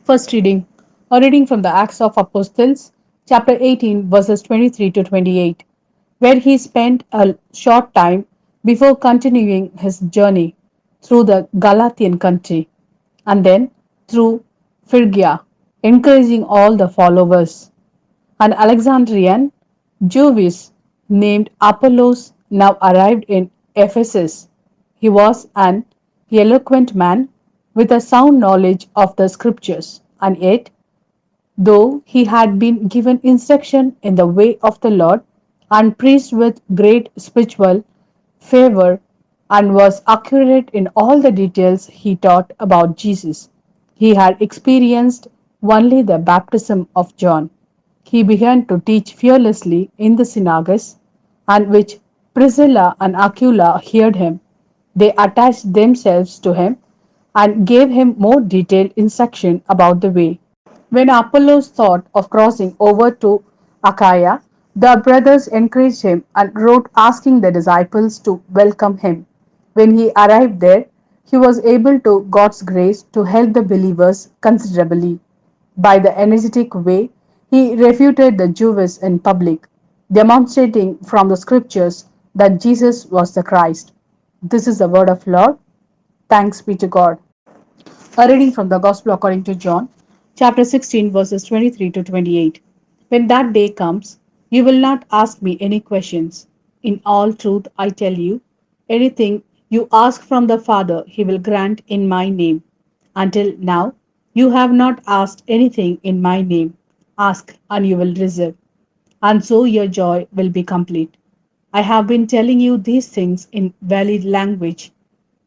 First reading, a reading from the Acts of Apostles, chapter 18, verses 23 to 28, where he spent a short time before continuing his journey through the Galatian country and then through Phrygia, encouraging all the followers. An Alexandrian Jewess named Apollos now arrived in Ephesus. He was an eloquent man with a sound knowledge of the scriptures, and yet, though he had been given instruction in the way of the Lord and preached with great spiritual favor and was accurate in all the details he taught about Jesus, he had experienced only the baptism of John. He began to teach fearlessly in the synagogues, and which Priscilla and Aquila heard him. They attached themselves to him and gave him more detailed instruction about the way. When Apollos thought of crossing over to Achaia, the brothers encouraged him and wrote asking the disciples to welcome him. When he arrived there, he was able to God's grace to help the believers considerably. By the energetic way he refuted the Jews in public, demonstrating from the scriptures that Jesus was the Christ. This is the word of Lord. Thanks be to God. A reading from the Gospel according to John, chapter 16, verses 23 to 28. When that day comes, you will not ask me any questions. In all truth, I tell you, anything you ask from the Father, he will grant in my name. Until now, you have not asked anything in my name. Ask, and you will receive, and so your joy will be complete. I have been telling you these things in valid language.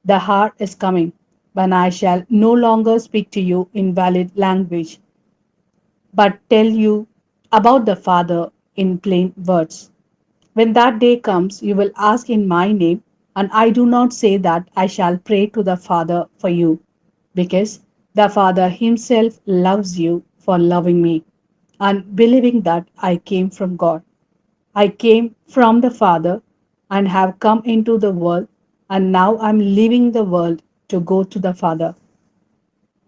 The hour is coming when I shall no longer speak to you in valid language, but tell you about the Father in plain words. When that day comes, you will ask in my name, and I do not say that I shall pray to the Father for you, because the Father Himself loves you for loving me, and believing that I came from God. I came from the Father and have come into the world, and now I'm leaving the world to go to the Father.